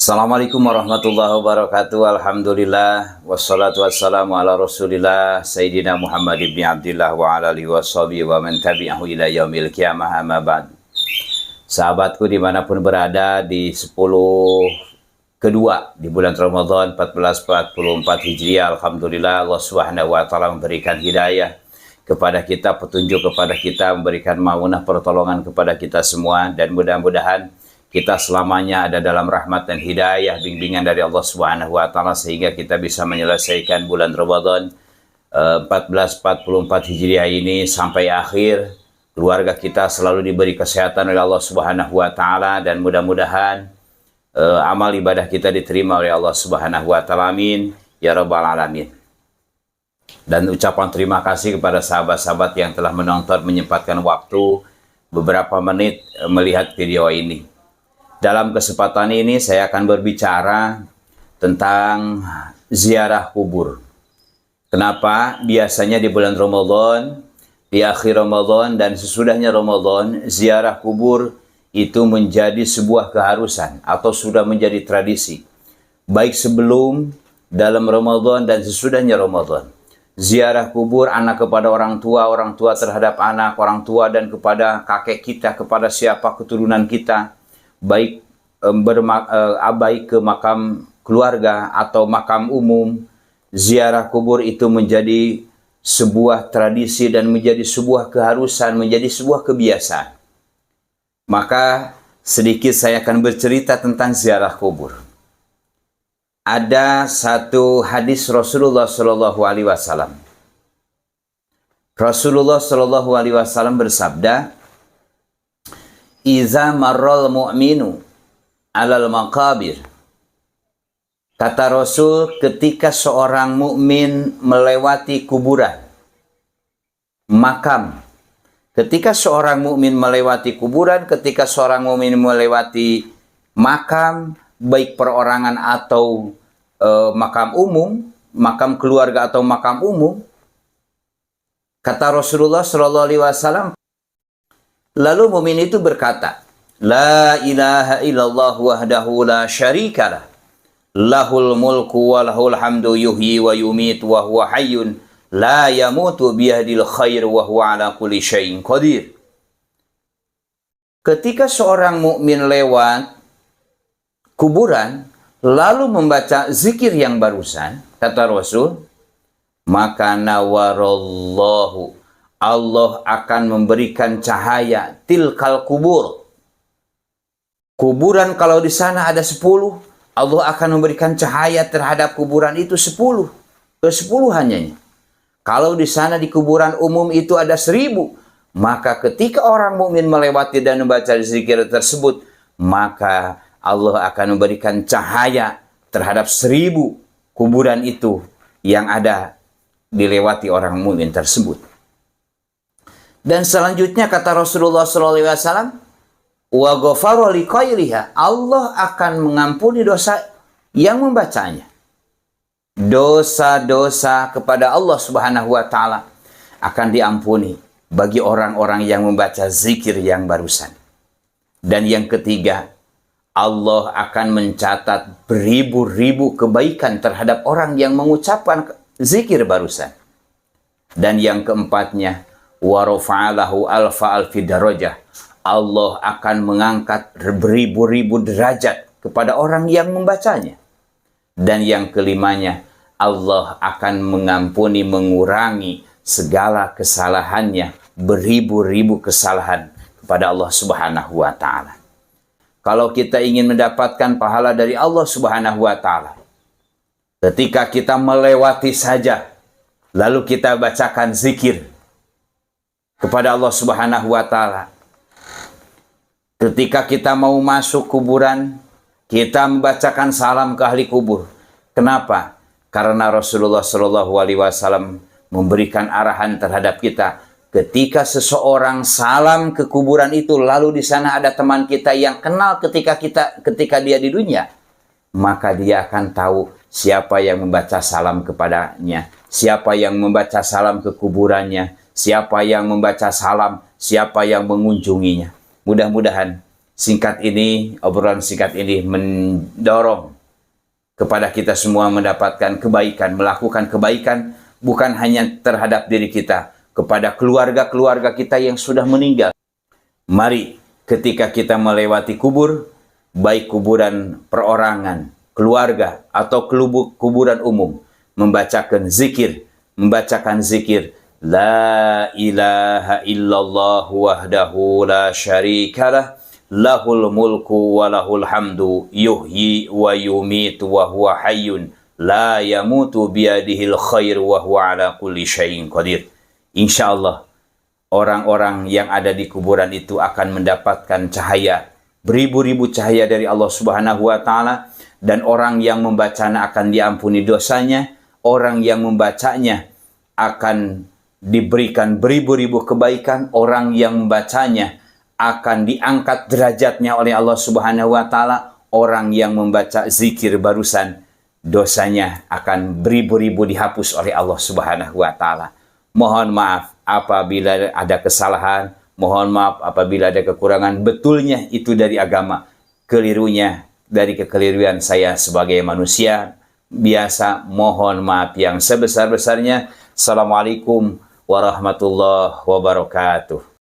Assalamualaikum warahmatullahi wabarakatuh. Alhamdulillah wassalatu wassalamu ala Rasulillah Sayyidina Muhammad ibn Abdillah wa ala alihi washabihi wa man tabi'ahu ila yaumil qiyamah, amma ba'd. Sahabatku dimanapun berada, di 10 kedua di bulan Ramadan 1444 Hijriah, alhamdulillah Allah Subhanahu wa taala memberikan hidayah kepada kita, petunjuk kepada kita, memberikan maunah pertolongan kepada kita semua, dan mudah-mudahan kita selamanya ada dalam rahmat dan hidayah bimbingan dari Allah Subhanahu wa taala sehingga kita bisa menyelesaikan bulan Ramadan 1444 Hijriah ini sampai akhir. Keluarga kita selalu diberi kesehatan oleh Allah Subhanahu wa taala, dan mudah-mudahan amal ibadah kita diterima oleh Allah Subhanahu wa taala. Amin ya rabbal alamin. Dan ucapan terima kasih kepada sahabat-sahabat yang telah menonton, menyempatkan waktu beberapa menit melihat video ini. Dalam kesempatan ini saya akan berbicara tentang ziarah kubur. Kenapa biasanya di bulan Ramadan, di akhir Ramadan dan sesudahnya Ramadan, ziarah kubur itu menjadi sebuah keharusan atau sudah menjadi tradisi. Baik sebelum, dalam Ramadan dan sesudahnya Ramadan. Ziarah kubur anak kepada orang tua terhadap anak, orang tua dan kepada kakek kita, kepada siapa keturunan kita. Baik ke makam keluarga atau makam umum, ziarah kubur itu menjadi sebuah tradisi dan menjadi sebuah keharusan, menjadi sebuah kebiasaan. Maka sedikit saya akan bercerita tentang ziarah kubur. Ada satu hadis Rasulullah Shallallahu Alaihi Wasallam. Rasulullah Shallallahu Alaihi Wasallam bersabda, "Iza marral mu'minu alal maqabir." Kata Rasul, ketika seorang mukmin melewati kuburan, makam. Ketika seorang mukmin melewati kuburan, ketika seorang mukmin melewati makam, baik perorangan atau makam umum, makam keluarga atau makam umum, kata Rasulullah Shallallahu Alaihi Wasallam, lalu mukmin itu berkata, "La ilaha illallah wahdahu la syarikalah, lahul mulku wa lahul hamdu yuhyi wa yumitu wa huwa hayyun la yamutu biyadil khair wa huwa ala kulli syai'in qadir." Ketika seorang mukmin lewat kuburan lalu membaca zikir yang barusan, kata Rasul, maka nawarallahu, Allah akan memberikan cahaya tilkal kubur. Kuburan kalau di sana ada 10, Allah akan memberikan cahaya terhadap kuburan itu 10. Ke-10 hanya. Kalau di sana di kuburan umum itu ada 1000, maka ketika orang mukmin melewati dan membaca zikir tersebut, maka Allah akan memberikan cahaya terhadap 1000 kuburan itu yang ada dilewati orang mukmin tersebut. Dan selanjutnya kata Rasulullah SAW, wa ghafaru liqairiha, Allah akan mengampuni dosa yang membacanya. Dosa-dosa kepada Allah Subhanahu wa taala akan diampuni bagi orang-orang yang membaca zikir yang barusan. Dan yang ketiga, Allah akan mencatat beribu-ribu kebaikan terhadap orang yang mengucapkan zikir barusan. Dan yang keempatnya, wa rafa'alahu alfa alfi darajah, Allah akan mengangkat beribu-ribu derajat kepada orang yang membacanya. Dan yang kelimanya, Allah akan mengampuni, mengurangi segala kesalahannya, beribu-ribu kesalahan kepada Allah Subhanahu wa taala. Kalau kita ingin mendapatkan pahala dari Allah Subhanahu wa taala, ketika kita melewati saja, lalu kita bacakan zikir kepada Allah Subhanahu wa taala. Ketika kita mau masuk kuburan, kita membacakan salam ke ahli kubur. Kenapa? Karena Rasulullah Shallallahu Alaihi Wasallam memberikan arahan terhadap kita. Ketika seseorang salam ke kuburan itu, lalu di sana ada teman kita yang kenal ketika dia di dunia, maka dia akan tahu siapa yang membaca salam kepadanya, siapa yang membaca salam ke kuburannya, siapa yang membaca salam, siapa yang mengunjunginya. Mudah-mudahan obrolan singkat ini mendorong kepada kita semua mendapatkan kebaikan, melakukan kebaikan bukan hanya terhadap diri kita, kepada keluarga-keluarga kita yang sudah meninggal. Mari ketika kita melewati kubur, baik kuburan perorangan, keluarga, atau kuburan umum, membacakan zikir La ilaha illallah wahdahu la syarikalah lahul mulku wa lahul hamdu yuhyi wa yumitu wa huwa hayyun la yamutu biyadihil khair wa huwa ala kulli syai'in qadir. Insyaallah orang-orang yang ada di kuburan itu akan mendapatkan cahaya, beribu-ribu cahaya dari Allah Subhanahu wa taala, dan orang yang membacanya akan diampuni dosanya, orang yang membacanya akan diberikan beribu-ribu kebaikan, orang yang membacanya akan diangkat derajatnya oleh Allah Subhanahu wa taala, orang yang membaca zikir barusan dosanya akan beribu-ribu dihapus oleh Allah Subhanahu wa taala. Mohon maaf apabila ada kesalahan, mohon maaf apabila ada kekurangan, betulnya itu dari agama, kelirunya dari kekeliruan saya sebagai manusia biasa. Mohon maaf yang sebesar-besarnya. Assalamualaikum warahmatullahi wabarakatuh.